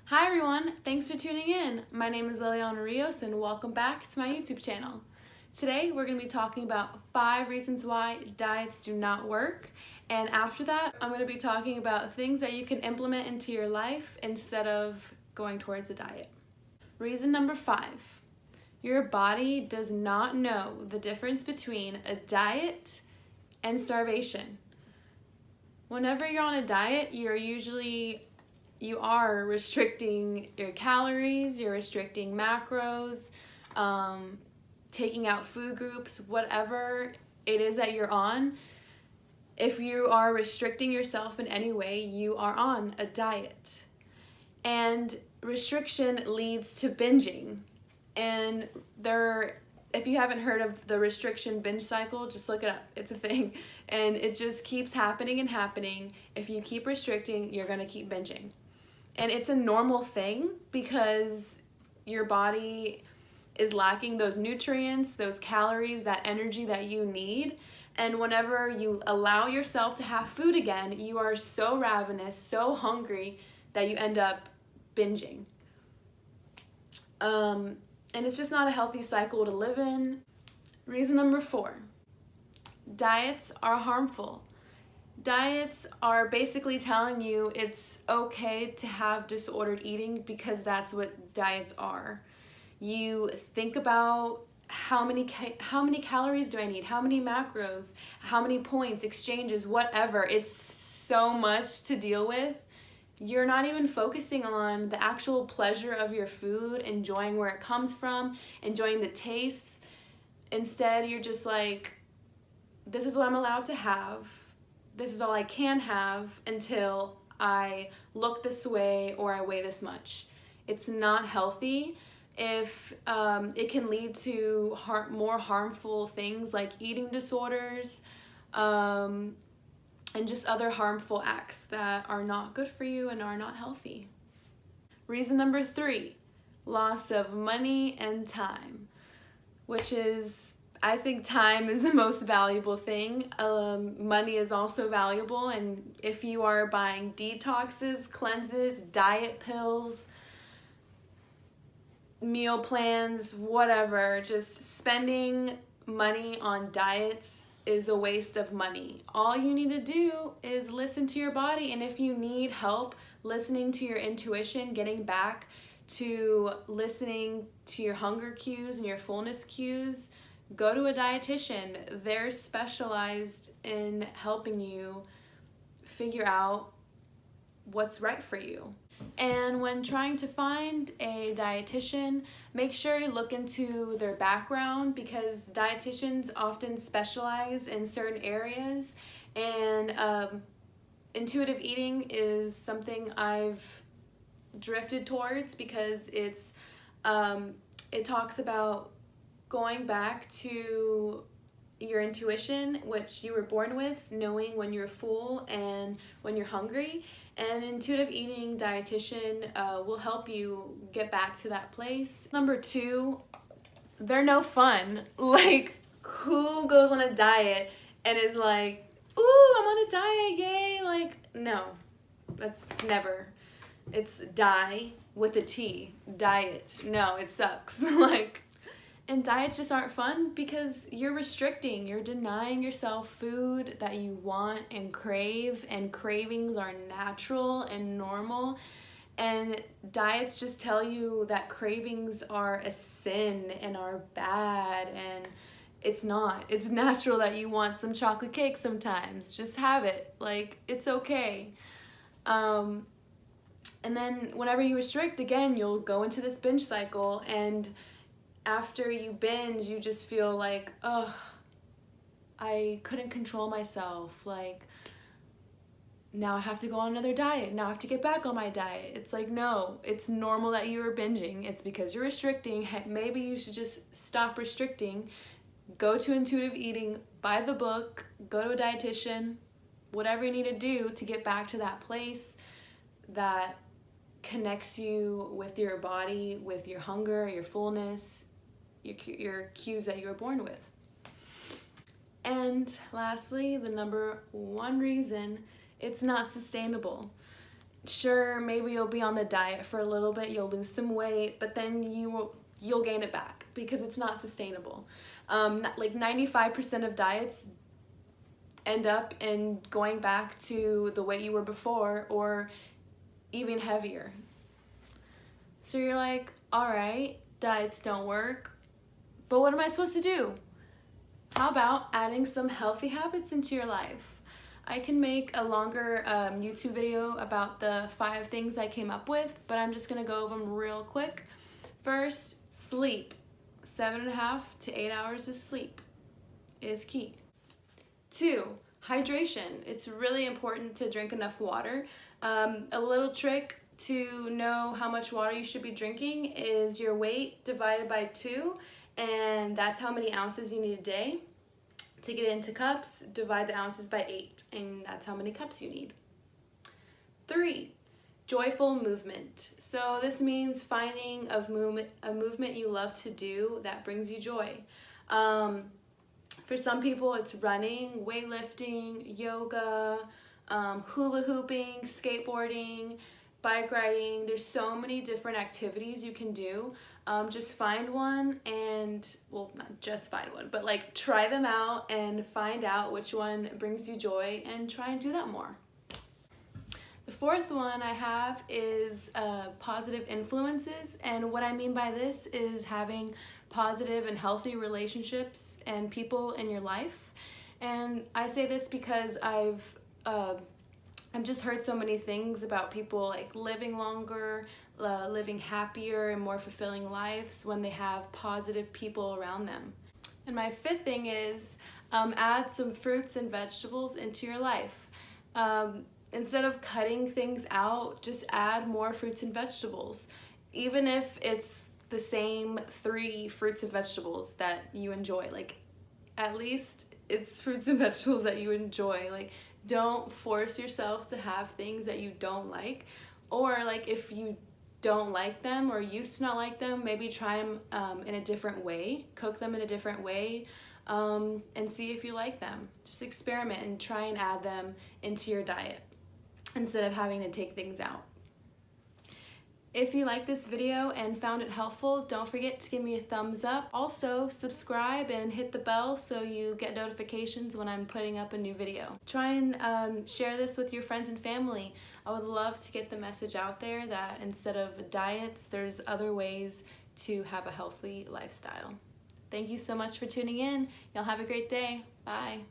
Hi everyone, thanks for tuning in. My name is Liliana Rios and welcome back to my YouTube channel. Today we're going to be talking about 5 reasons why diets do not work, and after that I'm going to be talking about things that you can implement into your life instead of going towards a diet. Reason number 5, your body does not know the difference between a diet and starvation. Whenever you're on a diet, you are restricting your calories, you're restricting macros, taking out food groups, whatever it is that you're on. If you are restricting yourself in any way, you are on a diet. And restriction leads to binging. And if you haven't heard of the restriction binge cycle, just look it up. It's a thing. And it just keeps happening and happening. If you keep restricting, you're going to keep binging. And it's a normal thing because your body is lacking those nutrients, those calories, that energy that you need. And whenever you allow yourself to have food again, you are so ravenous, so hungry that you end up binging. And it's just not a healthy cycle to live in. Reason number 4, diets are harmful. Diets are basically telling you it's okay to have disordered eating because that's what diets are. You think about how many calories do I need, how many macros, how many points, exchanges, whatever. It's so much to deal with. You're not even focusing on the actual pleasure of your food, enjoying where it comes from, enjoying the tastes. Instead, you're just like, this is what I'm allowed to have. This is all I can have until I look this way or I weigh this much. It's not healthy. If it can lead to more harmful things like eating disorders and just other harmful acts that are not good for you and are not healthy. Reason number 3, loss of money and time, which is, I think time is the most valuable thing. Money is also valuable, and if you are buying detoxes, cleanses, diet pills, meal plans, whatever, just spending money on diets is a waste of money. All you need to do is listen to your body, and if you need help listening to your intuition, getting back to listening to your hunger cues and your fullness cues, go to a dietitian. They're specialized in helping you figure out what's right for you. And when trying to find a dietitian, make sure you look into their background because dietitians often specialize in certain areas, and intuitive eating is something I've drifted towards because it talks about going back to your intuition, which you were born with, knowing when you're full and when you're hungry. And intuitive eating dietitian will help you get back to that place. Number 2, they're no fun. Like, who goes on a diet and is like, ooh, I'm on a diet, yay? Like, no, never. It's die with a T, diet. No, it sucks. And diets just aren't fun because you're restricting, you're denying yourself food that you want and crave, and cravings are natural and normal. And diets just tell you that cravings are a sin and are bad, and it's not. It's natural that you want some chocolate cake sometimes. Just have it. Like, it's okay. And then whenever you restrict, again, you'll go into this binge cycle, and after you binge, you just feel like, ugh, I couldn't control myself. Like, now I have to go on another diet. Now I have to get back on my diet. It's like, no, it's normal that you are binging. It's because you're restricting. Maybe you should just stop restricting. Go to intuitive eating, buy the book, go to a dietitian, whatever you need to do to get back to that place that connects you with your body, with your hunger, your fullness, your cues that you were born with. And lastly, the number 1 reason, it's not sustainable. sure, maybe you'll be on the diet for a little bit, you'll lose some weight, but then you'll gain it back because it's not sustainable. Like 95% of diets end up in going back to the weight you were before or even heavier. So you're like, all right, diets don't work, but what am I supposed to do? How about adding some healthy habits into your life? I can make a longer YouTube video about the 5 things I came up with, but I'm just gonna go over them real quick. First, sleep. 7.5 to 8 hours of sleep is key. 2, hydration. It's really important to drink enough water. A little trick to know how much water you should be drinking is your weight divided by 2, and that's how many ounces you need a day. To get it into cups, divide the ounces by 8, and that's how many cups you need. 3, joyful movement. So this means finding a movement you love to do that brings you joy. For some people, it's running, weightlifting, yoga, hula hooping, skateboarding, bike riding. There's so many different activities you can do. Just find one and, well, not just find one, but like try them out and find out which one brings you joy and try and do that more. The 4th one I have is positive influences, and what I mean by this is having positive and healthy relationships and people in your life. And I say this because I've just heard so many things about people like living longer, living happier and more fulfilling lives when they have positive people around them. And my 5th thing is add some fruits and vegetables into your life. Instead of cutting things out, just add more fruits and vegetables. Even if it's the same 3 fruits and vegetables that you enjoy, like at least it's fruits and vegetables that you enjoy. Like, don't force yourself to have things that you don't like, or like if you don't like them or used to not like them, maybe try them in a different way, cook them in a different way, and see if you like them. Just experiment and try and add them into your diet instead of having to take things out. If you liked this video and found it helpful, don't forget to give me a thumbs up. Also, subscribe and hit the bell so you get notifications when I'm putting up a new video. Try and share this with your friends and family. I would love to get the message out there that instead of diets, there's other ways to have a healthy lifestyle. Thank you so much for tuning in. Y'all have a great day. Bye.